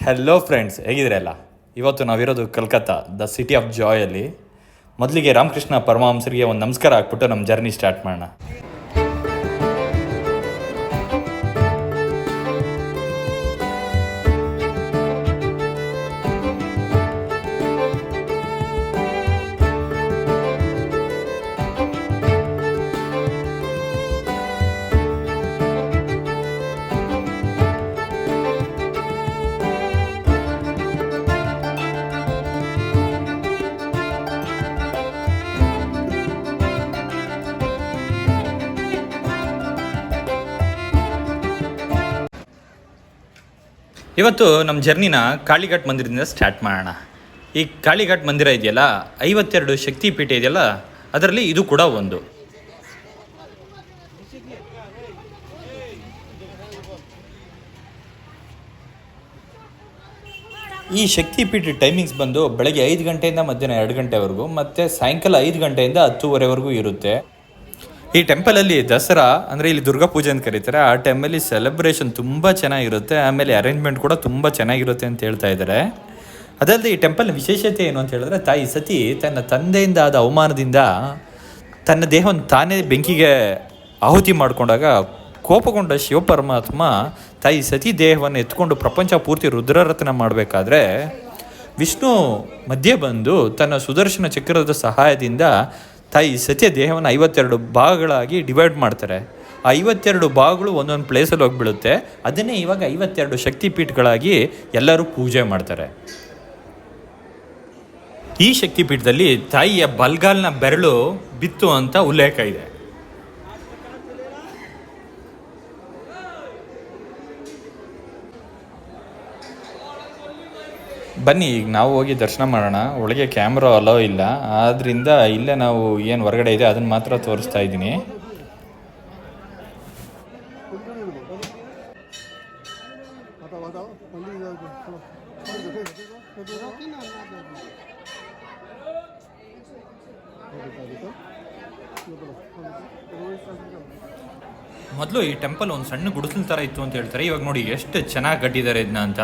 Hello friends, ಹೇಗಿದ್ರಲ್ಲ? ಇವತ್ತು ನಾವಿರೋದು Calcutta, the city of ಜಾಯಲ್ಲಿ. ಮೊದಲಿಗೆ ರಾಮಕೃಷ್ಣ ಪರಮಹಂಸರಿಗೆ ಒಂದು ನಮಸ್ಕಾರ ಹಾಕ್ಬಿಟ್ಟು ನಮ್ಮ ಜರ್ನಿ ಸ್ಟಾರ್ಟ್ ಮಾಡೋಣ. ಇವತ್ತು ನಮ್ಮ ಜರ್ನಿನ ಕಾಳಿಘಾಟ್ ಮಂದಿರದಿಂದ ಸ್ಟಾರ್ಟ್ ಮಾಡೋಣ. ಈ ಕಾಳಿಘಾಟ್ ಮಂದಿರ ಇದೆಯಲ್ಲ, 52 ಶಕ್ತಿಪೀಠ ಇದೆಯಲ್ಲ, ಅದರಲ್ಲಿ ಇದು ಕೂಡ ಒಂದು. ಈ ಶಕ್ತಿಪೀಠ ಟೈಮಿಂಗ್ಸ್ ಬಂದು ಬೆಳಗ್ಗೆ 5 ಗಂಟೆಯಿಂದ ಮಧ್ಯಾಹ್ನ 2 ಗಂಟೆವರೆಗೂ, ಮತ್ತು ಸಾಯಂಕಾಲ 5 ಗಂಟೆಯಿಂದ 10:30ವರೆಗೂ ಇರುತ್ತೆ. ಈ ಟೆಂಪಲಲ್ಲಿ ದಸರಾ ಅಂದರೆ ಇಲ್ಲಿ ದುರ್ಗಾ ಪೂಜೆ ಅಂತ ಕರೀತಾರೆ, ಆ ಟೈಮಲ್ಲಿ ಸೆಲೆಬ್ರೇಷನ್ ತುಂಬ ಚೆನ್ನಾಗಿರುತ್ತೆ. ಆಮೇಲೆ ಅರೇಂಜ್ಮೆಂಟ್ ಕೂಡ ತುಂಬ ಚೆನ್ನಾಗಿರುತ್ತೆ ಅಂತ ಹೇಳ್ತಾ ಇದ್ದಾರೆ. ಅದಲ್ಲದೆ ಈ ಟೆಂಪಲ್ನ ವಿಶೇಷತೆ ಏನು ಅಂತ ಹೇಳಿದ್ರೆ, ತಾಯಿ ಸತಿ ತನ್ನ ತಂದೆಯಿಂದ ಆದ ಅವಮಾನದಿಂದ ತನ್ನ ದೇಹವನ್ನು ತಾನೇ ಬೆಂಕಿಗೆ ಆಹುತಿ ಮಾಡಿಕೊಂಡಾಗ ಕೋಪಗೊಂಡ ಶಿವಪರಮಾತ್ಮ ತಾಯಿ ಸತಿ ದೇಹವನ್ನು ಎತ್ಕೊಂಡು ಪ್ರಪಂಚ ಪೂರ್ತಿ ರುದ್ರರತ್ನ ಮಾಡಬೇಕಾದ್ರೆ ವಿಷ್ಣು ಮಧ್ಯೆ ಬಂದು ತನ್ನ ಸುದರ್ಶನ ಚಕ್ರದ ಸಹಾಯದಿಂದ ತಾಯಿ ಸತಿಯ ದೇಹವನ್ನು 52 ಭಾಗಗಳಾಗಿ ಡಿವೈಡ್ ಮಾಡ್ತಾರೆ. ಆ 52 ಭಾಗಗಳು ಒಂದೊಂದು ಪ್ಲೇಸಲ್ಲಿ ಹೋಗಿಬಿಡುತ್ತೆ. ಅದನ್ನೇ ಇವಾಗ 52 ಶಕ್ತಿಪೀಠಗಳಾಗಿ ಎಲ್ಲರೂ ಪೂಜೆ ಮಾಡ್ತಾರೆ. ಈ ಶಕ್ತಿಪೀಠದಲ್ಲಿ ತಾಯಿಯ ಬಲ್ಗಾಲ್ನ ಬೆರಳು ಬಿತ್ತು ಅಂತ ಉಲ್ಲೇಖ ಇದೆ. ಬನ್ನಿ, ಈಗ ನಾವು ಹೋಗಿ ದರ್ಶನ ಮಾಡೋಣ. ಒಳಗೆ ಕ್ಯಾಮ್ರಾ ಅಲೋ ಇಲ್ಲ, ಆದ್ದರಿಂದ ಇಲ್ಲೇ ನಾವು ಏನು ಹೊರಗಡೆ ಇದೆ ಅದನ್ನು ಮಾತ್ರ ತೋರಿಸ್ತಾ ಇದ್ದೀನಿ. ಮೊದಲು ಈ ಟೆಂಪಲ್ ಒಂದು ಸಣ್ಣ ಗುಡಿಸಲು ಥರ ಇತ್ತು ಅಂತ ಹೇಳ್ತಾರೆ. ಇವಾಗ ನೋಡಿ ಎಷ್ಟು ಚೆನ್ನಾಗಿ ಕಟ್ಟಿದ್ದಾರೆ ಇದನ್ನ ಅಂತ.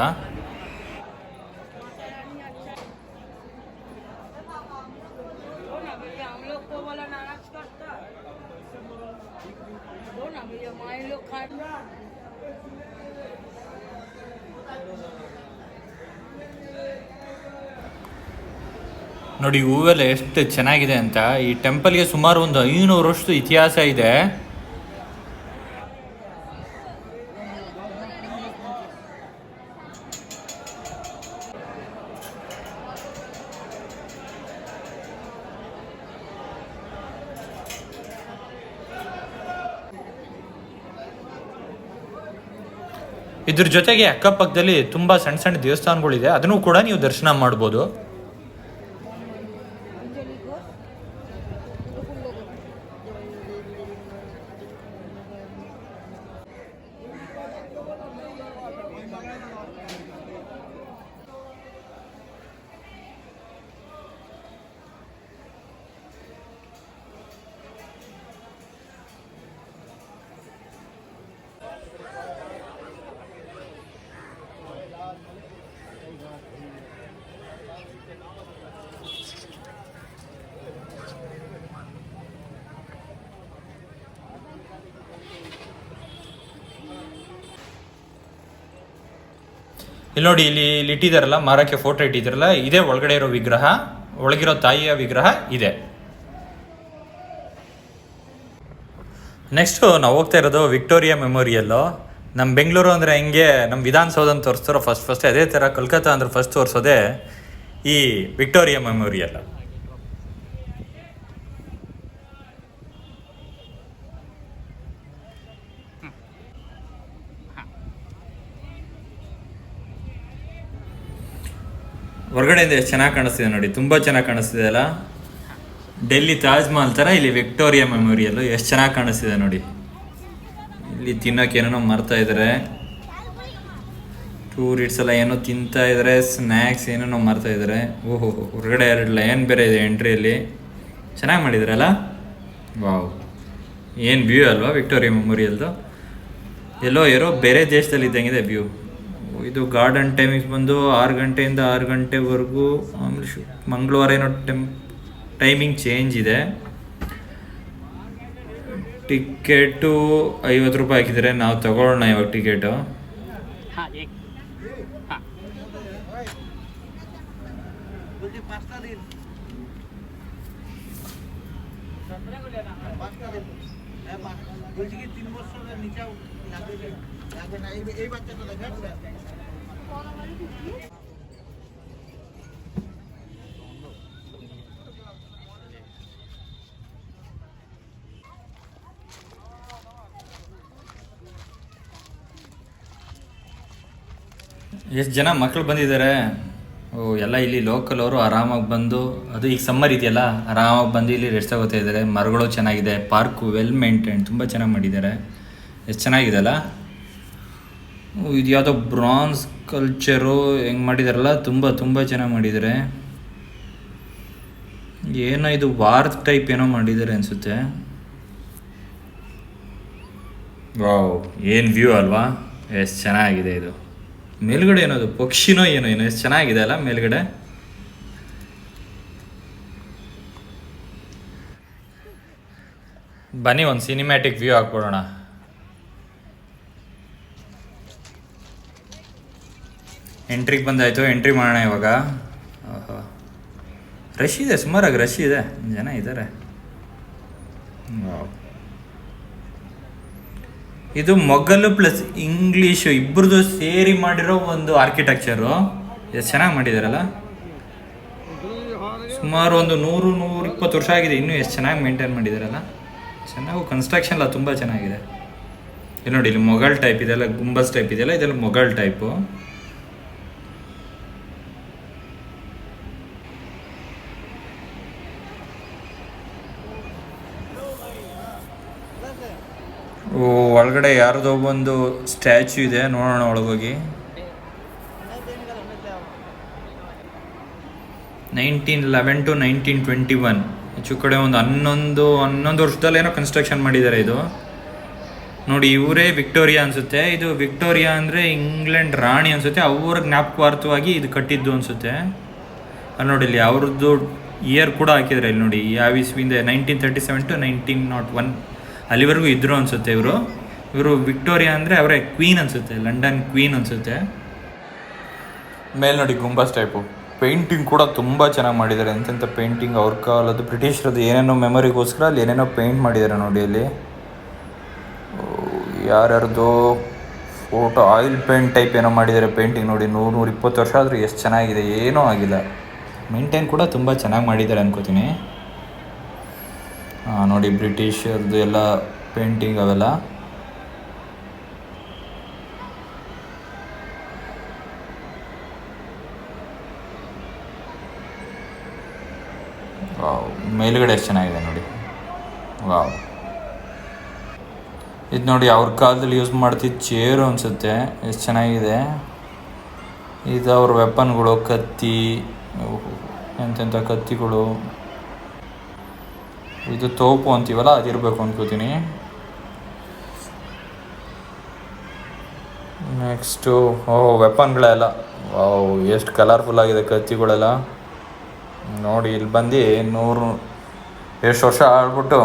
ನೋಡಿ ಹೂವೆಲ್ಲ ಎಷ್ಟು ಚೆನ್ನಾಗಿದೆ ಅಂತ. ಈ ಟೆಂಪಲ್ಗೆ ಸುಮಾರು ಒಂದು 500 ವರ್ಷದ ಇತಿಹಾಸ ಇದೆ. ಇದ್ರ ಜೊತೆಗೆ ಅಕ್ಕಪಕ್ಕದಲ್ಲಿ ತುಂಬ ಸಣ್ಣ ಸಣ್ಣ ದೇವಸ್ಥಾನಗಳಿದೆ, ಅದನ್ನು ಕೂಡ ನೀವು ದರ್ಶನ ಮಾಡ್ಬೋದು. ಇಲ್ಲಿ ನೋಡಿ, ಇಲ್ಲಿ ಇಟ್ಟಿದ್ದಾರಲ್ಲ, ಮಾರಕ್ಕೆ ಫೋಟೋ ಇಟ್ಟಿದ್ದಾರಲ್ಲ, ಇದೇ ಒಳಗಡೆ ಇರೋ ವಿಗ್ರಹ, ಒಳಗಿರೋ ತಾಯಿಯ ವಿಗ್ರಹ ಇದೆ. ನೆಕ್ಸ್ಟು ನಾವು ಹೋಗ್ತಾ ಇರೋದು ವಿಕ್ಟೋರಿಯಾ ಮೆಮೋರಿಯಲ್ಲು. ನಮ್ಮ ಬೆಂಗಳೂರು ಅಂದರೆ ಹೆಂಗೆ ನಮ್ಮ ವಿಧಾನಸೌಧ ಅಂತ ತೋರಿಸ್ತಾರೋ ಫಸ್ಟ್ ಅದೇ ಥರ ಕಲ್ಕತ್ತಾ ಅಂದ್ರೆ ಫಸ್ಟ್ ತೋರಿಸೋದೆ ಈ ವಿಕ್ಟೋರಿಯಾ ಮೆಮೋರಿಯಲ್. ಹೊರಗಡೆಯಿಂದ ಎಷ್ಟು ಚೆನ್ನಾಗಿ ಕಾಣಿಸ್ತಿದೆ ನೋಡಿ, ತುಂಬ ಚೆನ್ನಾಗಿ ಕಾಣಿಸ್ತಿದೆ ಅಲ್ಲ. ಡೆಲ್ಲಿ ತಾಜ್ ಮಹಲ್ ಥರ ಇಲ್ಲಿ ವಿಕ್ಟೋರಿಯಾ ಮೆಮೋರಿಯಲ್ಲು ಎಷ್ಟು ಚೆನ್ನಾಗಿ ಕಾಣಿಸ್ತಿದೆ ನೋಡಿ. ಇಲ್ಲಿ ತಿನ್ನೋಕೆ ಏನೇನೋ ಮಾರ್ತಾ ಇದ್ದಾರೆ, ಟೂರಿಸ್ಟ್ಸ್ ಎಲ್ಲ ಏನೋ ತಿಂತಾ ಇದ್ದಾರೆ, ಸ್ನ್ಯಾಕ್ಸ್ ಏನೇನೋ ಮಾರ್ತಾ ಇದ್ದಾರೆ. ಓಹೋ, ಹೊರಗಡೆ 2 ಲೈನ್ ಬೇರೆ ಇದೆ ಎಂಟ್ರಿಯಲ್ಲಿ. ಚೆನ್ನಾಗಿ ಮಾಡಿದ್ರಲ್ಲ, ವಾವ್, ಏನು ವ್ಯೂ ಅಲ್ವಾ ವಿಕ್ಟೋರಿಯಾ ಮೆಮೋರಿಯಲ್ದು. ಎಲ್ಲೋ ಬೇರೆ ದೇಶದಲ್ಲಿ ಇದ್ದಂಗಿದೆ ವ್ಯೂ. ಇದು ಗಾರ್ಡನ್ ಟೈಮಿಂಗ್ಸ್ ಬಂದು 6 ಗಂಟೆಯಿಂದ 6 ಗಂಟೆವರೆಗೂ. ಆಮೇಲೆ ಮಂಗಳವಾರ ಏನೋ ಟೈಮಿಂಗ್ ಚೇಂಜ್ ಇದೆ. ಟಿಕೆಟು 50 ರೂಪಾಯಿ ಹಾಕಿದರೆ, ನಾವು ತಗೊಳ್ಳೋಣ ಇವಾಗ ಟಿಕೆಟು. ಎಷ್ಟು ಜನ ಮಕ್ಕಳು ಬಂದಿದ್ದಾರೆ. ಎಲ್ಲ ಇಲ್ಲಿ ಲೋಕಲ್ ಅವರು ಆರಾಮಾಗಿ ಬಂದು, ಅದು ಈಗ ಸಮ್ಮರ್ ಇದೆಯಲ್ಲ, ಆರಾಮಾಗಿ ಬಂದು ಇಲ್ಲಿ ರೆಸ್ಟ್ ತಗೋತಾ ಇದ್ದಾರೆ. ಮರಗಳು ಚೆನ್ನಾಗಿದೆ, ಪಾರ್ಕು ವೆಲ್ ಮೇಂಟೈನ್, ತುಂಬ ಚೆನ್ನಾಗಿ ಮಾಡಿದ್ದಾರೆ. ಎಷ್ಟು ಚೆನ್ನಾಗಿದೆ ಅಲ್ಲ. ಇದು ಯಾವುದೋ ಬ್ರಾನ್ಸ್ ಕಲ್ಚರು ಹೆಂಗೆ ಮಾಡಿದಾರಲ್ಲ, ತುಂಬ ಚೆನ್ನಾಗಿ ಮಾಡಿದ್ದಾರೆ. ಏನೋ ಇದು ವಾರ್ ಟೈಪ್ ಏನೋ ಮಾಡಿದ್ದಾರೆ ಅನಿಸುತ್ತೆ. ವಾವ್, ಏನು ವ್ಯೂ ಅಲ್ವಾ, ಎಷ್ಟು ಚೆನ್ನಾಗಿದೆ ಇದು. ಮೇಲ್ಗಡೆ ಏನೋದು ಪಕ್ಷಿನೋ ಏನೋ ಎಷ್ಟು ಚೆನ್ನಾಗಿದೆ ಅಲ್ಲ ಮೇಲ್ಗಡೆ. ಬನ್ನಿ ಒಂದು ಸಿನಿಮ್ಯಾಟಿಕ್ ವ್ಯೂ ಹಾಕ್ಬಿಡೋಣ. ಎಂಟ್ರಿಗೆ ಬಂದಾಯಿತು, ಎಂಟ್ರಿ ಮಾಡೋಣ ಇವಾಗ. ಓಹೋ, ರಶ್ ಇದೆ, ಸುಮಾರಾಗಿ ರಶ್ ಇದೆ, ಜನ ಇದ್ದಾರೆ. ಇದು ಮೊಘಲು ಪ್ಲಸ್ ಇಂಗ್ಲೀಷು ಇಬ್ಬರದು ಸೇರಿ ಮಾಡಿರೋ ಒಂದು ಆರ್ಕಿಟೆಕ್ಚರು. ಎಷ್ಟು ಚೆನ್ನಾಗಿ ಮಾಡಿದಾರಲ್ಲ. ಸುಮಾರು ಒಂದು 100-120 ವರ್ಷ ಆಗಿದೆ, ಇನ್ನೂ ಎಷ್ಟು ಚೆನ್ನಾಗಿ ಮೇಂಟೈನ್ ಮಾಡಿದಾರಲ್ಲ. ಚೆನ್ನಾಗಿ ಕನ್ಸ್ಟ್ರಕ್ಷನ್ ಎಲ್ಲ ತುಂಬ ಚೆನ್ನಾಗಿದೆ. ಇಲ್ಲಿ ನೋಡಿ, ಇಲ್ಲಿ ಮೊಘಲ್ ಟೈಪ್ ಇದೆಲ್ಲ, ಗುಂಬಸ್ ಟೈಪ್ ಇದೆಯಲ್ಲ, ಇದೆಲ್ಲ ಮೊಘಲ್ ಟೈಪು. ಒಳಗಡೆ ಯಾರ್ದೋ ಒಂದು ಸ್ಟ್ಯಾಚ್ಯೂ ಇದೆ, ನೋಡೋಣ ಒಳಗೋಗಿ. 1911 to 1921, ಹೆಚ್ಚು ಕಡೆ ಒಂದು 11 ವರ್ಷದಲ್ಲೇನೋ ಕನ್ಸ್ಟ್ರಕ್ಷನ್ ಮಾಡಿದ್ದಾರೆ ಇದು. ನೋಡಿ, ಇವರೇ ವಿಕ್ಟೋರಿಯಾ ಅನಿಸುತ್ತೆ. ಇದು ವಿಕ್ಟೋರಿಯಾ ಅಂದರೆ ಇಂಗ್ಲೆಂಡ್ ರಾಣಿ ಅನಿಸುತ್ತೆ, ಅವ್ರ ಜ್ಞಾಪಕಾರ್ಥವಾಗಿ ಇದು ಕಟ್ಟಿದ್ದು ಅನಿಸುತ್ತೆ. ಅಲ್ಲಿ ನೋಡಿ, ಇಲ್ಲಿ ಅವ್ರದ್ದು ಇಯರ್ ಕೂಡ ಹಾಕಿದ್ದಾರೆ. ಇಲ್ಲಿ ನೋಡಿ, ಯಾವ ಇಸ್ವಿಯಿಂದ 1937 to 1901 ಅಲ್ಲಿವರೆಗೂ ಇದ್ರು ಅನಿಸುತ್ತೆ ಇವರು ವಿಕ್ಟೋರಿಯಾ ಅಂದರೆ ಅವರೇ ಕ್ವೀನ್ ಅನಿಸುತ್ತೆ, ಲಂಡನ್ ಕ್ವೀನ್ ಅನಿಸುತ್ತೆ. ಮೇಲೆ ನೋಡಿ, ಗುಂಬಸ್ ಟೈಪು. ಪೇಂಟಿಂಗ್ ಕೂಡ ತುಂಬ ಚೆನ್ನಾಗಿ ಮಾಡಿದ್ದಾರೆ. ಎಂತೆಂಥ ಪೇಂಟಿಂಗ್, ಅವ್ರ ಕಾಲದ್ದು ಬ್ರಿಟಿಷರದ್ದು ಏನೇನೋ ಮೆಮೊರಿಗೋಸ್ಕರ ಅಲ್ಲಿ ಏನೇನೋ ಪೇಂಟ್ ಮಾಡಿದ್ದಾರೆ ನೋಡಿ. ಅಲ್ಲಿ ಯಾರ್ಯಾರ್ದು ಫೋಟೋ ಆಯಿಲ್ ಪೇಂಟ್ ಟೈಪ್ ಏನೋ ಮಾಡಿದ್ದಾರೆ ಪೇಂಟಿಂಗ್. ನೋಡಿ, 100-120 ವರ್ಷ ಆದರೂ ಎಷ್ಟು ಚೆನ್ನಾಗಿದೆ, ಏನೂ ಆಗಿಲ್ಲ. ಮೇಂಟೈನ್ ಕೂಡ ತುಂಬ ಚೆನ್ನಾಗಿ ಮಾಡಿದ್ದಾರೆ ಅನ್ಕೋತೀನಿ. ನೋಡಿ, ಬ್ರಿಟಿಷರ್ದು ಎಲ್ಲ ಪೇಂಟಿಂಗ್ ಅವೆಲ್ಲ. ವಾವ್, ಮೇಲುಗಡೆ ಎಷ್ಟು ಚೆನ್ನಾಗಿದೆ ನೋಡಿ. ವಾವ್, ಇದು ನೋಡಿ, ಅವ್ರ ಕಾಲದಲ್ಲಿ ಯೂಸ್ ಮಾಡ್ತಿದ್ದ ಚೇರು ಅನಿಸುತ್ತೆ, ಎಷ್ಟು ಚೆನ್ನಾಗಿದೆ. ಇದು ಅವ್ರ ವೆಪನ್ಗಳು, ಕತ್ತಿ, ಎಂತೆಂಥ ಕತ್ತಿಗಳು. ಇದು ತೋಪು ಅಂತೀವಲ್ಲ, ಅದಿರಬೇಕು ಅನ್ಕೋತೀನಿ. ನೆಕ್ಸ್ಟು ವೆಪನ್ಗಳೆಲ್ಲ, ವಾವ್, ಎಷ್ಟು ಕಲರ್ಫುಲ್ ಆಗಿದೆ ಕತ್ತಿಗಳೆಲ್ಲ. ನೋಡಿ, ಇಲ್ಲಿ ಬಂದು 100 ಎಷ್ಟು ವರ್ಷ ಆಡ್ಬಿಟ್ಟು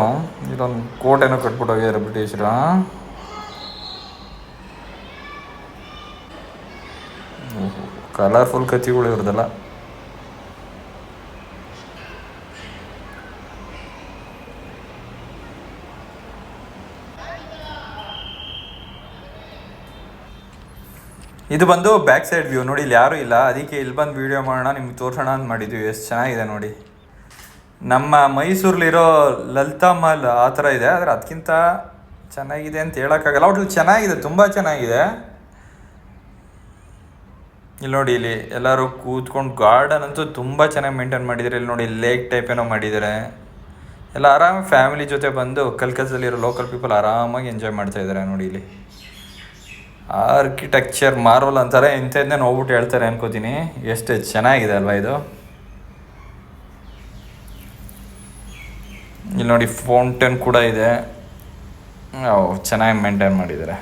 ಇದೊಂದು ಕೋಟೆನೂ ಕಟ್ಬಿಟ್ಟು ಹೋಗಿದ್ದಾರೆ ಬ್ರಿಟಿಷರು. ಕಲರ್ಫುಲ್ ಕತ್ತಿಗಳು ಇವ್ರದೆಲ್ಲ. ಇದು ಬಂದು ಬ್ಯಾಕ್ ಸೈಡ್ ವ್ಯೂ. ನೋಡಿ, ಇಲ್ಲಿ ಯಾರೂ ಇಲ್ಲ, ಅದಕ್ಕೆ ಇಲ್ಲಿ ಬಂದು ವೀಡಿಯೋ ಮಾಡೋಣ, ನಿಮ್ಗೆ ತೋರಿಸೋಣ ಅಂತ ಮಾಡಿದ್ವಿ. ಎಷ್ಟು ಚೆನ್ನಾಗಿದೆ ನೋಡಿ. ನಮ್ಮ ಮೈಸೂರಲ್ಲಿರೋ ಲಲಿತಾ ಮಹಲ್ ಆ ಥರ ಇದೆ, ಆದರೆ ಅದಕ್ಕಿಂತ ಚೆನ್ನಾಗಿದೆ ಅಂತ ಹೇಳೋಕ್ಕಾಗಲ್ಲ. ಒಟ್ಟು ಚೆನ್ನಾಗಿದೆ, ತುಂಬ ಚೆನ್ನಾಗಿದೆ. ಇಲ್ಲಿ ನೋಡಿ, ಇಲ್ಲಿ ಎಲ್ಲರೂ ಕೂತ್ಕೊಂಡು, ಗಾರ್ಡನ್ ಅಂತೂ ತುಂಬ ಚೆನ್ನಾಗಿ ಮೇಂಟೈನ್ ಮಾಡಿದ್ದಾರೆ. ಇಲ್ಲಿ ನೋಡಿ, ಲೇಕ್ ಟೈಪ್ ಏನೋ ಮಾಡಿದ್ದಾರೆ. ಎಲ್ಲ ಆರಾಮ ಫ್ಯಾಮಿಲಿ ಜೊತೆ ಬಂದು ಕಲ್ಕತ್ತದಲ್ಲಿರೋ ಲೋಕಲ್ ಪೀಪಲ್ ಆರಾಮಾಗಿ ಎಂಜಾಯ್ ಮಾಡ್ತಾಯಿದ್ದಾರೆ. ನೋಡಿ, ಇಲ್ಲಿ ಆರ್ಕಿಟೆಕ್ಚರ್ ಮಾರ್ವಲ್ ಅಂತಾರೆ, ಇಂಥದ್ದನ್ನೇ ನೋಡ್ಬಿಟ್ಟು ಹೇಳ್ತಾರೆ ಅನ್ಕೋತೀನಿ. ಎಷ್ಟು ಚೆನ್ನಾಗಿದೆ ಅಲ್ವಾ ಇದು. ಇಲ್ಲಿ ನೋಡಿ, ಫೌಂಟೇನ್ ಕೂಡ ಇದೆ, ಚೆನ್ನಾಗಿ ಮೇಂಟೈನ್ ಮಾಡಿದ್ದಾರೆ.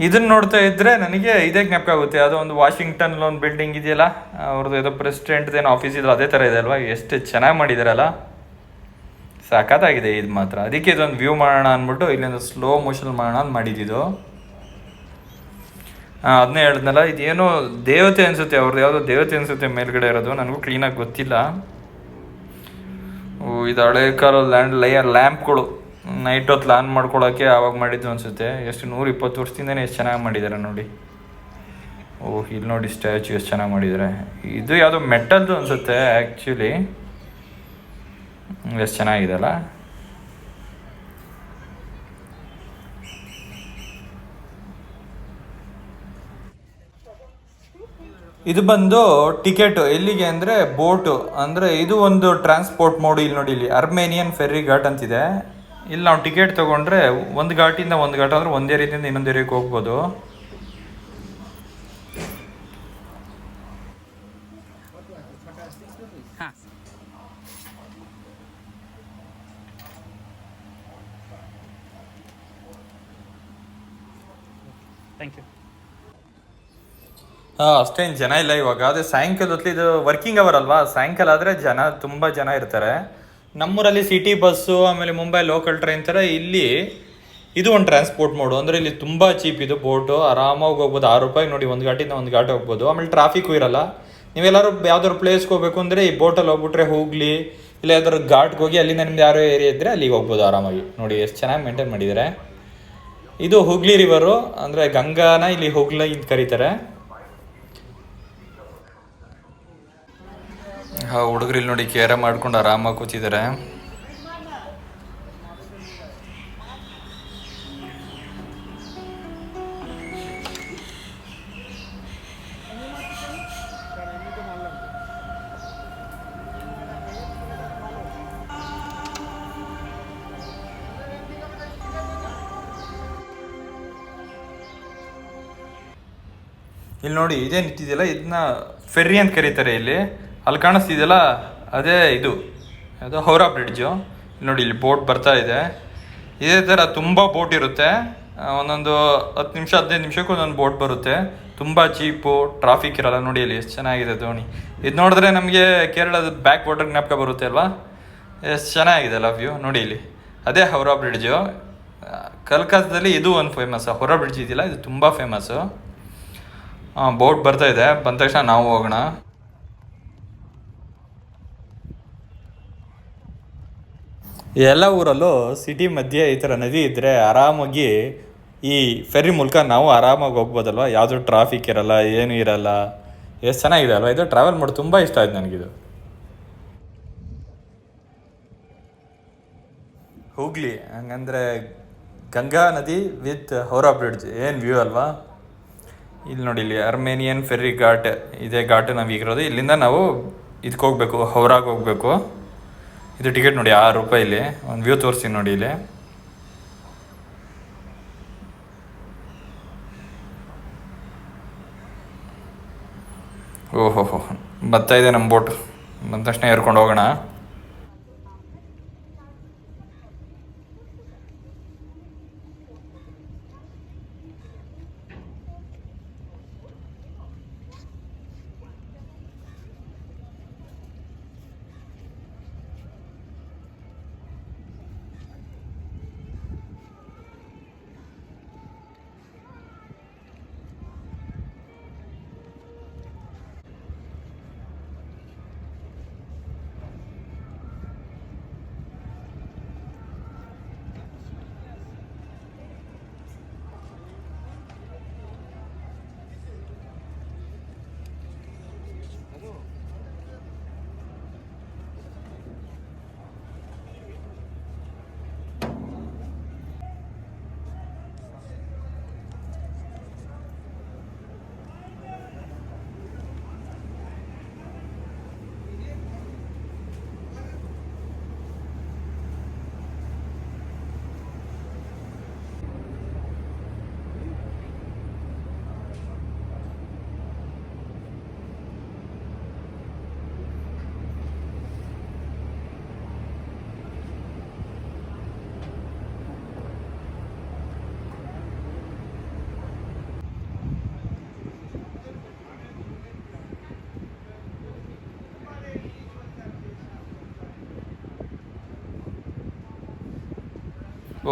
ಇದನ್ನ ನೋಡ್ತಾ ಇದ್ರೆ ನನಗೆ ಇದೇ ಜ್ಞಾಪಕ ಆಗುತ್ತೆ, ಯಾವುದೋ ಒಂದು ವಾಷಿಂಗ್ಟನ್ ಒಂದು ಬಿಲ್ಡಿಂಗ್ ಇದೆಯಲ್ಲ, ಅವ್ರದ್ದು ಏನೋ ಪ್ರೆಸಿಡೆಂಟ್ದೇನೋ ಆಫೀಸ್ ಇದೆ, ಅದೇ ಥರ ಇದೆ ಅಲ್ವಾ. ಎಷ್ಟು ಚೆನ್ನಾಗಿ ಮಾಡಿದಾರಲ್ಲ, ಸಖತ್ತಾಗಿದೆ ಇದು ಮಾತ್ರ. ಅದಕ್ಕೆ ಇದೊಂದು ವ್ಯೂ ಮಾಡೋಣ ಅಂದ್ಬಿಟ್ಟು ಇಲ್ಲೊಂದು ಸ್ಲೋ ಮೋಷನ್ ಮಾಡೋಣ ಅಂತ ಮಾಡಿದ್ದು. ಅದನ್ನೇ ಹೇಳಿದ್ನಲ್ಲ, ಇದೇನೋ ದೇವತೆ ಅನಿಸುತ್ತೆ, ಅವ್ರದ್ದು ಯಾವುದೋ ದೇವತೆ ಅನಿಸುತ್ತೆ ಮೇಲ್ಗಡೆ ಇರೋದು, ನನಗೂ ಕ್ಲೀನಾಗಿ ಗೊತ್ತಿಲ್ಲ. ಇದು ಹಳೆ ಕಾಲ ಲ್ಯಾಂಪ್ಗಳು ನೈಟ್ ಹೊತ್ತು ಲಾನ್ ಮಾಡ್ಕೊಳಕ್ಕೆ ಆವಾಗ ಮಾಡಿದ್ದು ಅನಿಸುತ್ತೆ. ಎಷ್ಟು 120 ವರ್ಷದಿಂದನೇ ಎಷ್ಟು ಚೆನ್ನಾಗಿ ಮಾಡಿದ್ದಾರೆ ನೋಡಿ. ಇಲ್ಲಿ ನೋಡಿ ಸ್ಟ್ಯಾಚು ಎಷ್ಟು ಚೆನ್ನಾಗಿ ಮಾಡಿದ್ದಾರೆ. ಇದು ಯಾವುದೋ ಮೆಟಲ್ದು ಅನಿಸುತ್ತೆ ಆ್ಯಕ್ಚುಲಿ. ಎಷ್ಟು ಚೆನ್ನಾಗಿದೆ ಅಲ್ಲ. ಇದು ಬಂದು ಟಿಕೆಟ್ ಎಲ್ಲಿಗೆ ಅಂದರೆ ಬೋಟು, ಅಂದರೆ ಇದು ಒಂದು ಟ್ರಾನ್ಸ್ಪೋರ್ಟ್ ಮೋಡ್. ಇಲ್ಲಿ ನೋಡಿ, ಇಲ್ಲಿ ಅರ್ಮೇನಿಯನ್ ಫೆರ್ರಿ ಘಾಟ್ ಅಂತಿದೆ. ಇಲ್ಲಿ ನಾವು ಟಿಕೆಟ್ ತೊಗೊಂಡ್ರೆ ಒಂದು ಘಾಟಿಂದ ಒಂದು ಘಾಟ್ ಅಂದರೆ ಒಂದು ಏರಿಯಾದಿಂದ ಇನ್ನೊಂದು ಏರಿಯಾಕ್ಕೆ ಹೋಗ್ಬೋದು. Thank you. ಅಷ್ಟೇನು ಜನ ಇಲ್ಲ ಇವಾಗ. ಅದೇ ಸಾಯಂಕಾಲ ಹೊತ್ತು ಇದು ವರ್ಕಿಂಗ್ ಅವರ್ ಅಲ್ವಾ, ಸಾಯಂಕಾಲ ಆದರೆ ತುಂಬ ಜನ ಇರ್ತಾರೆ. ನಮ್ಮೂರಲ್ಲಿ ಸಿಟಿ ಬಸ್ಸು, ಆಮೇಲೆ ಮುಂಬೈ ಲೋಕಲ್ ಟ್ರೈನ್ ಥರ ಇಲ್ಲಿ ಇದು ಒಂದು ಟ್ರಾನ್ಸ್ಪೋರ್ಟ್ ಮೋಡು. ಅಂದರೆ ಇಲ್ಲಿ ತುಂಬ ಚೀಪ್ ಇದು ಬೋಟು, ಆರಾಮಾಗಿ ಹೋಗ್ಬೋದು. 6 ರೂಪಾಯಿ ನೋಡಿ, ಒಂದು ಘಾಟಿಂದ ಒಂದು ಘಾಟ್ ಹೋಗ್ಬೋದು. ಆಮೇಲೆ ಟ್ರಾಫಿಕ್ಕು ಇರಲ್ಲ. ನೀವೆಲ್ಲರೂ ಯಾವ್ದಾದ್ರು ಪ್ಲೇಸ್ಗೆ ಹೋಗ್ಬೇಕು ಅಂದರೆ ಈ ಬೋಟಲ್ಲಿ ಹೋಗ್ಬಿಟ್ರೆ ಹೋಗ್ಲಿ, ಇಲ್ಲ ಯಾವ್ದಾದ್ರು ಘಾಟ್ಗೆ ಹೋಗಿ ಅಲ್ಲಿಂದ ನಿಮ್ದು ಯಾರೋ ಏರಿಯಾ ಇದ್ದರೆ ಅಲ್ಲಿಗೆ ಹೋಗ್ಬೋದು ಆರಾಮಾಗಿ. ನೋಡಿ ಎಷ್ಟು ಚೆನ್ನಾಗಿ ಮೇಂಟೈನ್ ಮಾಡಿದ್ದಾರೆ. ಇದು ಹುಗ್ಲಿ ರಿವರು, ಅಂದರೆ ಗಂಗಾನ ಇಲ್ಲಿ ಹುಗ್ಲಿ ಅಂತ ಕರೀತಾರೆ. ಹುಡುಗರು ಇಲ್ಲಿ ನೋಡಿ ಕೇರ ಮಾಡ್ಕೊಂಡು ಆರಾಮಾಗಿ ಕೂತಿದ್ದಾರೆ. ಇಲ್ಲಿ ನೋಡಿ ಇದೇ ನಿಂತಿದೆಯಲ್ಲ, ಇದನ್ನ ಫೆರ್ರಿ ಅಂತ ಕರೀತಾರೆ ಇಲ್ಲಿ. ಅಲ್ಲಿ ಕಾಣಿಸ್ತಿದೆಯಲ್ಲ ಅದೇ ಇದು ಅದು ಹೌರಾ ಬ್ರಿಡ್ಜು. ನೋಡಿ ಇಲ್ಲಿ ಬೋಟ್ ಬರ್ತಾ ಇದೆ. ಇದೇ ಥರ ತುಂಬ ಬೋಟ್ ಇರುತ್ತೆ. ಒಂದೊಂದು 10 ನಿಮಿಷ 15 ನಿಮಿಷಕ್ಕೆ ಒಂದೊಂದು ಬೋಟ್ ಬರುತ್ತೆ. ತುಂಬ ಚೀಪು, ಟ್ರಾಫಿಕ್ ಇರಲ್ಲ. ನೋಡಿ ಅಲ್ಲಿ ಎಷ್ಟು ಚೆನ್ನಾಗಿದೆ ದೋಣಿ. ಇದು ನೋಡಿದ್ರೆ ನಮಗೆ ಕೇರಳದ ಬ್ಯಾಕ್ ವಾಟರ್ ಜ್ಞಾಪಕ ಬರುತ್ತೆ ಅಲ್ವಾ. ಎಷ್ಟು ಚೆನ್ನಾಗಿದೆ ಅಲ್ಲ ವ್ಯೂ. ನೋಡಿ ಇಲ್ಲಿ ಅದೇ ಹೌರಾ ಬ್ರಿಡ್ಜು. ಕಲ್ಕತ್ತಾದಲ್ಲಿ ಇದು ಒಂದು ಫೇಮಸ್, ಹೌರಾ ಬ್ರಿಡ್ಜ್ ಇದೆಯಲ್ಲ, ಇದು ತುಂಬ ಫೇಮಸ್ಸು. ಬೋಟ್ ಬರ್ತಾ ಇದೆ, ಬಂದ ತಕ್ಷಣ ನಾವು ಹೋಗೋಣ. ಎಲ್ಲ ಊರಲ್ಲೂ ಸಿಟಿ ಮಧ್ಯೆ ಈ ಥರ ನದಿ ಇದ್ದರೆ ಆರಾಮಾಗಿ ಈ ಫೆರ್ರಿ ಮೂಲಕ ನಾವು ಆರಾಮಾಗಿ ಹೋಗ್ಬೋದಲ್ವ. ಯಾವುದೂ ಟ್ರಾಫಿಕ್ ಇರಲ್ಲ, ಏನೂ ಇರಲ್ಲ. ಎಷ್ಟು ಚೆನ್ನಾಗಿದೆ ಅಲ್ವಾ ಇದು. ಟ್ರಾವೆಲ್ ಮಾಡಿ ತುಂಬ ಇಷ್ಟ ಆಯ್ತು ನನಗಿದು. ಹುಗ್ಲಿ ಹಂಗಂದರೆ ಗಂಗಾ ನದಿ ವಿತ್ ಹೌರಾ ಬ್ರಿಡ್ಜ್, ಏನು ವ್ಯೂ ಅಲ್ವಾ. ಇಲ್ಲಿ ನೋಡಿ, ಇಲ್ಲಿ ಅರ್ಮೇನಿಯನ್ ಫೆರ್ರಿ ಘಾಟ್, ಇದೇ ಘಾಟ್ ನಾವು ಈಗಿರೋದು. ಇಲ್ಲಿಂದ ನಾವು ಇದಕ್ಕೆ ಹೋಗ್ಬೇಕು, ಹೌರಾಗೆ ಹೋಗ್ಬೇಕು. ಇದು ಟಿಕೆಟ್ ನೋಡಿ 6 ರೂಪಾಯಿಲಿ. ಒಂದು ವ್ಯೂ ತೋರಿಸ್ತೀನಿ ನೋಡಿ ಇಲ್ಲಿ. ಓಹೋ ಬರ್ತಾ ಇದೆ ನಮ್ಮ ಬೋಟ್. ಬಂದ ತಕ್ಷಣ ಏರ್ಕೊಂಡು ಹೋಗೋಣ.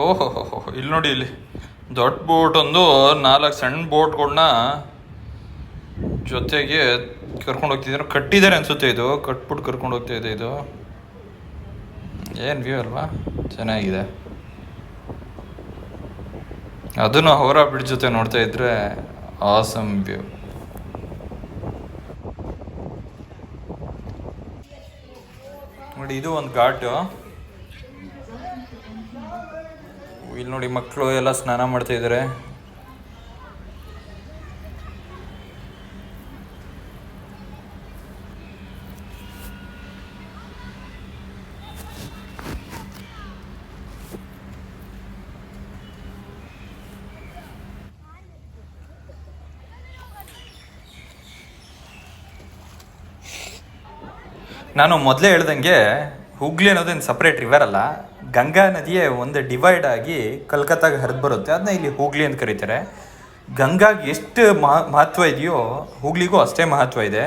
ಓಹೋ ಇಲ್ಲಿ ನೋಡಿ, ಇಲ್ಲಿ ದೊಡ್ಡ ಬೋಟ್ ಒಂದು 4 ಸಣ್ಣ ಬೋಟ್ಗಳನ್ನ ಜೊತೆಗೆ ಕರ್ಕೊಂಡು ಹೋಗ್ತಿದ್ದಾರೆ. ಕಟ್ಟಿದ್ದಾರೆ ಅನ್ಸುತ್ತೆ, ಇದು ಕಟ್ಬಿಟ್ಟು ಕರ್ಕೊಂಡು ಹೋಗ್ತಾ ಇದೆ. ಇದು ಏನು ವ್ಯೂ ಅಲ್ವಾ, ಚೆನ್ನಾಗಿದೆ. ಅದನ್ನು ಹೌರಾ ಬ್ರಿಡ್ಜ್ ಜೊತೆ ನೋಡ್ತಾ ಇದ್ರೆ ಆಸಮ್ ವ್ಯೂ. ನೋಡಿ ಇದು ಒಂದು ಘಾಟು. ಇಲ್ಲಿ ನೋಡಿ ಮಕ್ಕಳು ಎಲ್ಲ ಸ್ನಾನ ಮಾಡ್ತಾ ಇದ್ದಾರೆ. ನಾನು ಮೊದಲೇ ಹೇಳ್ದಂಗೆ ಹುಗ್ಲಿ ಅನ್ನೋದೇನು ಸಪ್ರೇಟ್ ರಿವರ್ ಅಲ್ಲ, ಗಂಗಾ ನದಿಯೇ ಒಂದು ಡಿವೈಡ್ ಆಗಿ ಕಲ್ಕತ್ತಾಗ ಹರಿದು ಬರುತ್ತೆ. ಅದನ್ನ ಇಲ್ಲಿ ಹೂಗ್ಲಿ ಅಂತ ಕರೀತಾರೆ. ಗಂಗಾಗೆ ಎಷ್ಟು ಮಹತ್ವ ಇದೆಯೋ ಹೂಗ್ಲಿಗೂ ಅಷ್ಟೇ ಮಹತ್ವ ಇದೆ.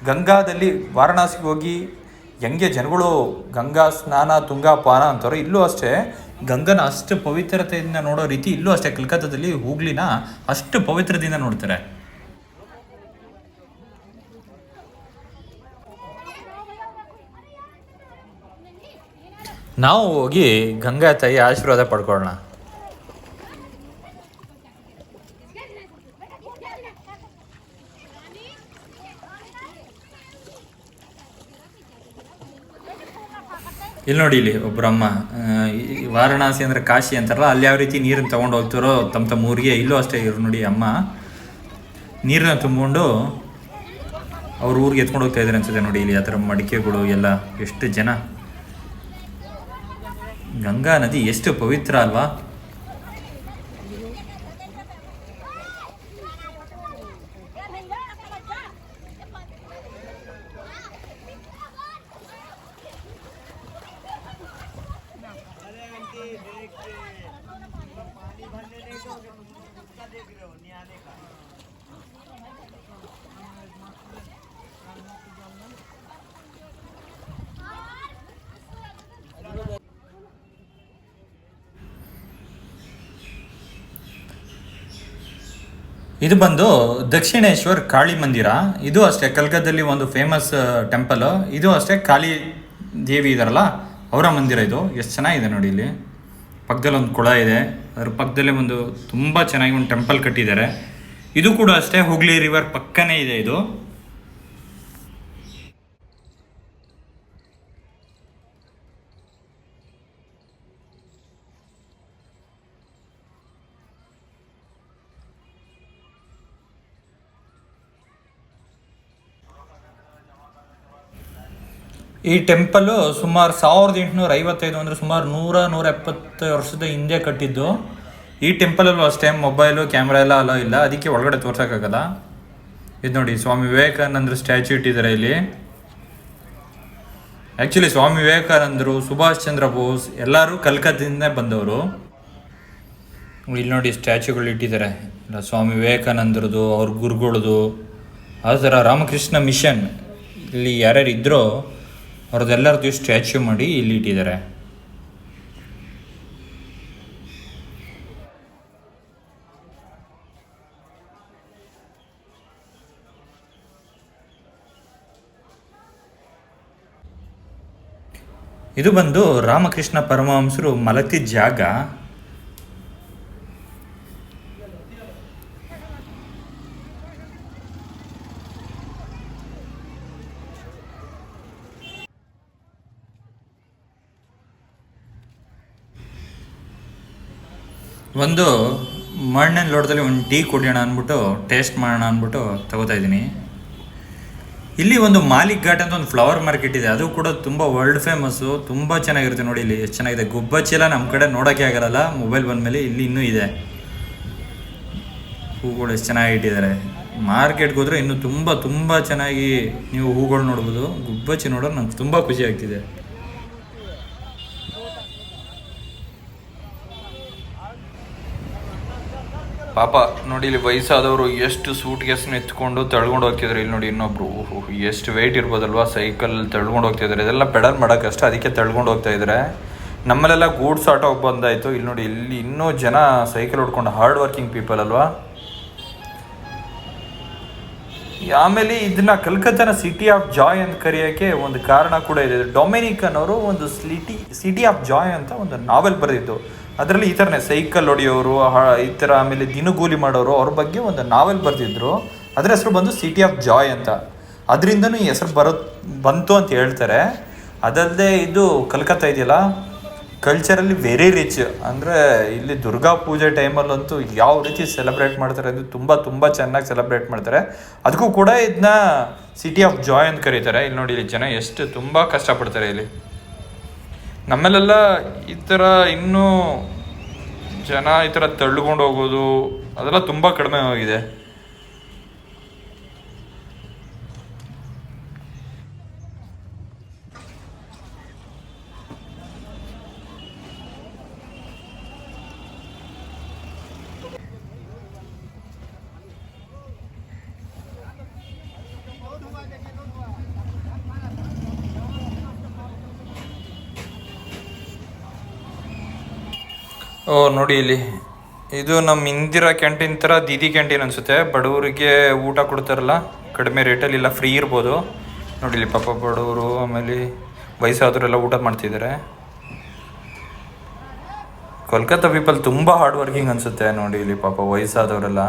ಗಂಗಾದಲ್ಲಿ ವಾರಣಾಸಿಗೆ ಹೋಗಿ ಹೆಂಗೆ ಜನಗಳು ಗಂಗಾ ಸ್ನಾನ ತುಂಗಾ ಪಾನ ಅಂತಾರೋ, ಇಲ್ಲೂ ಅಷ್ಟೇ ಗಂಗನ ಅಷ್ಟು ಪವಿತ್ರತೆಯಿಂದ ನೋಡೋ ರೀತಿ ಇಲ್ಲೂ ಅಷ್ಟೇ ಕಲ್ಕತ್ತಾದಲ್ಲಿ ಹೂಗ್ಲಿನ ಅಷ್ಟು ಪವಿತ್ರದಿಂದ ನೋಡ್ತಾರೆ. ನಾವು ಹೋಗಿ ಗಂಗಾ ತಾಯಿ ಆಶೀರ್ವಾದ ಪಡ್ಕೊಳ್ಳೋಣ. ಇಲ್ಲಿ ನೋಡಿ, ಇಲ್ಲಿ ಒಬ್ಬರಮ್ಮ ವಾರಣಾಸಿ ಅಂದರೆ ಕಾಶಿ ಅಂತಾರಲ್ಲ, ಅಲ್ಲಿ ಯಾವ ರೀತಿ ನೀರನ್ನು ತೊಗೊಂಡು ಹೋಗ್ತಾರೋ ತಮ್ಮ ಊರಿಗೆ, ಇಲ್ಲೂ ಅಷ್ಟೇ ಇವ್ರು ನೋಡಿ ಅಮ್ಮ ನೀರನ್ನ ತುಂಬಿಕೊಂಡು ಅವ್ರ ಊರಿಗೆ ಎತ್ಕೊಂಡು ಹೋಗ್ತಾ ಇದ್ದಾರೆ ಅನ್ಸುತ್ತೆ. ನೋಡಿ ಇಲ್ಲಿ ಆ ಥರ ಮಡಿಕೆಗಳು ಎಲ್ಲ, ಎಷ್ಟು ಜನ. ಗಂಗಾ ನದಿ ಎಷ್ಟು ಪವಿತ್ರ ಅಲ್ವಾ. ಇದು ಬಂದು ದಕ್ಷಿಣೇಶ್ವರ್ ಕಾಳಿ ಮಂದಿರ. ಇದು ಅಷ್ಟೇ ಕಲ್ಕತ್ತದಲ್ಲಿ ಒಂದು ಫೇಮಸ್ ಟೆಂಪಲ್. ಇದು ಅಷ್ಟೇ ಕಾಳಿ ದೇವಿ ಇದಾರಲ್ಲ ಅವರ ಮಂದಿರ. ಇದು ಎಷ್ಟು ಚೆನ್ನಾಗಿದೆ ನೋಡಿ. ಇಲ್ಲಿ ಪಕ್ಕದಲ್ಲಿ ಒಂದು ಕೊಳ ಇದೆ, ಅದ್ರ ಪಕ್ಕದಲ್ಲೇ ಒಂದು ತುಂಬ ಚೆನ್ನಾಗಿ ಒಂದು ಟೆಂಪಲ್ ಕಟ್ಟಿದ್ದಾರೆ. ಇದು ಕೂಡ ಅಷ್ಟೇ ಹುಗ್ಲಿ ರಿವರ್ ಪಕ್ಕನೇ ಇದೆ. ಇದು ಈ ಟೆಂಪಲ್ಲು ಸುಮಾರು 1855 ಅಂದರೆ ಸುಮಾರು 100-170 ವರ್ಷದ ಹಿಂದೆ ಕಟ್ಟಿದ್ದು. ಈ ಟೆಂಪಲಲ್ಲೂ ಅಷ್ಟೇ ಮೊಬೈಲು ಕ್ಯಾಮ್ರಾ ಎಲ್ಲ ಅಲೋ ಇಲ್ಲ, ಅದಕ್ಕೆ ಒಳಗಡೆ ತೋರ್ಸೋಕ್ಕಾಗಲ್ಲ. ಇದು ನೋಡಿ, ಸ್ವಾಮಿ ವಿವೇಕಾನಂದ್ರ ಸ್ಟ್ಯಾಚ್ಯೂ ಇಟ್ಟಿದ್ದಾರೆ ಇಲ್ಲಿ. ಆ್ಯಕ್ಚುಲಿ ಸ್ವಾಮಿ ವಿವೇಕಾನಂದರು, ಸುಭಾಷ್ ಚಂದ್ರ ಬೋಸ್ ಎಲ್ಲರೂ ಕಲ್ಕತ್ತದಿಂದ ಬಂದವರು. ಇಲ್ಲಿ ನೋಡಿ ಸ್ಟ್ಯಾಚ್ಯೂಗಳು ಇಟ್ಟಿದ್ದಾರೆ, ಸ್ವಾಮಿ ವಿವೇಕಾನಂದರದು, ಅವ್ರ ಗುರುಗಳದು, ಆ ಥರ ರಾಮಕೃಷ್ಣ ಮಿಷನ್ ಇಲ್ಲಿ ಯಾರ್ಯಾರು ಇದ್ರೋ ಅವ್ರದ್ದೆಲ್ಲರದ್ದು ಸ್ಟ್ಯಾಚ್ಯೂ ಮಾಡಿ ಇಲ್ಲಿ ಇಟ್ಟಿದ್ದಾರೆ. ಇದು ಬಂದು ರಾಮಕೃಷ್ಣ ಪರಮಹಂಸರು ಮಲಗ್ತಿದ್ದ ಜಾಗ. ಒಂದು ಮಣ್ಣಿನ ಲೋಟದಲ್ಲಿ ಒಂದು ಟೀ ಕುಡಿಯೋಣ ಅಂದ್ಬಿಟ್ಟು ಟೇಸ್ಟ್ ಮಾಡೋಣ ಅಂದ್ಬಿಟ್ಟು ತಗೋತಾ ಇದ್ದೀನಿ. ಇಲ್ಲಿ ಒಂದು ಮಾಲಿಕ್ ಘಾಟ್ ಅಂತ ಒಂದು ಫ್ಲವರ್ ಮಾರ್ಕೆಟ್ ಇದೆ, ಅದು ಕೂಡ ತುಂಬ ವರ್ಲ್ಡ್ ಫೇಮಸ್ಸು, ತುಂಬ ಚೆನ್ನಾಗಿರುತ್ತೆ. ನೋಡಿ ಇಲ್ಲಿ ಎಷ್ಟು ಚೆನ್ನಾಗಿದೆ. ಗುಬ್ಬಚ್ಚಿಲ್ಲ ನಮ್ಮ ಕಡೆ ನೋಡೋಕ್ಕೆ ಆಗಲ್ಲ, ಮೊಬೈಲ್ ಬಂದಮೇಲೆ ಇಲ್ಲಿ ಇನ್ನೂ ಇದೆ. ಹೂಗಳು ಎಷ್ಟು ಚೆನ್ನಾಗಿ ಇಟ್ಟಿದ್ದಾರೆ. ಮಾರ್ಕೆಟ್ಗೆ ಹೋದರೆ ಇನ್ನೂ ತುಂಬ ತುಂಬ ಚೆನ್ನಾಗಿ ನೀವು ಹೂಗಳು ನೋಡ್ಬೋದು. ಗುಬ್ಬಚ್ಚಿ ನೋಡೋದು ನಂಗೆ ತುಂಬ ಖುಷಿ ಆಗ್ತಿದೆ. ಪಾಪ ನೋಡಿ, ಇಲ್ಲಿ ವಯಸ್ಸಾದವರು ಎಷ್ಟು ಸೂಟ್ ಕೇಸ್ನ ಎತ್ಕೊಂಡು ತಳ್ಕೊಂಡು ಹೋಗ್ತಿದ್ರು. ಇಲ್ಲಿ ನೋಡಿ ಇನ್ನೊಬ್ರು ಎಷ್ಟು ವೆಯ್ಟ್ ಇರ್ಬೋದಲ್ವಾ, ಸೈಕಲ್ ತಳ್ಕೊಂಡು ಹೋಗ್ತಿದ್ದಾರೆ. ಇದೆಲ್ಲ ಪೆಡಲ್ ಮಾಡೋಕ್ಕಷ್ಟ, ಅದಕ್ಕೆ ತಳ್ಕೊಂಡು ಹೋಗ್ತಾ ಇದ್ದಾರೆ. ನಮ್ಮಲ್ಲೆಲ್ಲ ಗೂಡ್ಸ್ ಆಟೋ ಬಂದಾಯಿತು. ಇಲ್ಲಿ ನೋಡಿ, ಇಲ್ಲಿ ಇನ್ನೂ ಜನ ಸೈಕಲ್ ಹೊಡ್ಕೊಂಡು ಹಾರ್ಡ್ ವರ್ಕಿಂಗ್ ಪೀಪಲ್ ಅಲ್ವಾ. ಆಮೇಲೆ ಇದನ್ನ ಕಲ್ಕತ್ತಾನ ಸಿಟಿ ಆಫ್ ಜಾಯ್ ಅಂತ ಕರೆಯೋಕ್ಕೆ ಒಂದು ಕಾರಣ ಕೂಡ ಇದೆ. ಡೊಮಿನಿಕ್ ಅನ್ನೋರು ಒಂದು ಸಿಟಿ ಆಫ್ ಜಾಯ್ ಅಂತ ಒಂದು ನಾವೆಲ್ ಬರೆದಿದ್ದು. ಅದರಲ್ಲಿ ಈ ಥರನೇ ಸೈಕಲ್ ಹೊಡೆಯೋರು ಈ ಥರ, ಆಮೇಲೆ ದಿನಗೂಲಿ ಮಾಡೋರು, ಅವ್ರ ಬಗ್ಗೆ ಒಂದು ನಾವೆಲ್ ಬರೆದಿದ್ರು. ಅದರ ಹೆಸರು ಬಂದು ಸಿಟಿ ಆಫ್ ಜಾಯ್ ಅಂತ. ಅದರಿಂದನೂ ಈ ಹೆಸರು ಬಂತು ಅಂತ ಹೇಳ್ತಾರೆ. ಅದಲ್ಲದೆ ಇದು ಕಲ್ಕತ್ತಾ ಇದೆಯಲ್ಲ, ಕಲ್ಚರಲ್ಲಿ ವೆರಿ ರಿಚ್. ಅಂದರೆ ಇಲ್ಲಿ ದುರ್ಗಾ ಪೂಜೆ ಟೈಮಲ್ಲಂತೂ ಯಾವ ರೀತಿ ಸೆಲೆಬ್ರೇಟ್ ಮಾಡ್ತಾರೆ ಅದು ತುಂಬ ಚೆನ್ನಾಗಿ ಸೆಲೆಬ್ರೇಟ್ ಮಾಡ್ತಾರೆ. ಅದಕ್ಕೂ ಕೂಡ ಇದನ್ನ ಸಿಟಿ ಆಫ್ ಜಾಯ್ ಅಂತ ಕರೀತಾರೆ. ಇಲ್ಲಿ ನೋಡಿ, ಇಲ್ಲಿ ಜನ ಎಷ್ಟು ತುಂಬ ಕಷ್ಟಪಡ್ತಾರೆ ಇಲ್ಲಿ. ನಮ್ಮಲ್ಲೆಲ್ಲ ಈ ಥರ ಇನ್ನೂ ಜನ ಈ ಥರ ತಳ್ಳುಕೊಂಡು ಹೋಗೋದು ಅದೆಲ್ಲ ತುಂಬ ಕಡಿಮೆ ಆಗಿದೆ. ಓ ನೋಡಿ, ಇಲ್ಲಿ ಇದು ನಮ್ಮ ಇಂದಿರಾ ಕ್ಯಾಂಟೀನ್ ಥರ ದೀದಿ ಕ್ಯಾಂಟೀನ್ ಅನಿಸುತ್ತೆ. ಬಡವರಿಗೆ ಊಟ ಕೊಡ್ತಾರಲ್ಲ ಕಡಿಮೆ ರೇಟಲ್ಲಿ, ಇಲ್ಲ ಫ್ರೀ ಇರ್ಬೋದು. ನೋಡಿ ಇಲ್ಲಿ ಪಾಪ ಬಡವರು ಆಮೇಲೆ ವಯಸ್ಸಾದವರೆಲ್ಲ ಊಟ ಮಾಡ್ತಿದ್ದಾರೆ. ಕೋಲ್ಕತ್ತಾ ಪೀಪಲ್ ತುಂಬ ಹಾರ್ಡ್ ವರ್ಕಿಂಗ್ ಅನಿಸುತ್ತೆ. ನೋಡಿ ಇಲ್ಲಿ ಪಾಪ ವಯಸ್ಸಾದವರೆಲ್ಲ.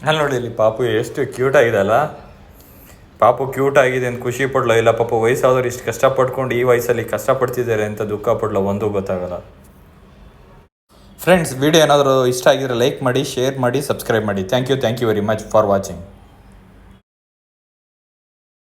ಅಲ್ಲಿ ನೋಡಿ, ಇಲ್ಲಿ ಪಾಪು ಎಷ್ಟು ಕ್ಯೂಟ್ ಆಗಿದೆ ಅಲ್ಲ. ಪಾಪು ಕ್ಯೂಟ್ ಆಗಿದೆ ಅಂತ ಖುಷಿ ಪಡ್ಲೋ, ಇಲ್ಲ ಪಾಪ ವಯಸ್ಸಾದವ್ರು ಇಷ್ಟು ಕಷ್ಟಪಡ್ಕೊಂಡು ಈ ವಯಸ್ಸಲ್ಲಿ ಕಷ್ಟಪಡ್ತಿದ್ದಾರೆ ಅಂತ ದುಃಖ ಪಡ್ಲೋ, ಒಂದೂ ಗೊತ್ತಾಗಲ್ಲ. ಫ್ರೆಂಡ್ಸ್, ವಿಡಿಯೋ ಏನಾದರೂ ಇಷ್ಟ ಆಗಿದ್ರೆ ಲೈಕ್ ಮಾಡಿ, ಶೇರ್ ಮಾಡಿ, ಸಬ್ಸ್ಕ್ರೈಬ್ ಮಾಡಿ. Thank you very much for watching.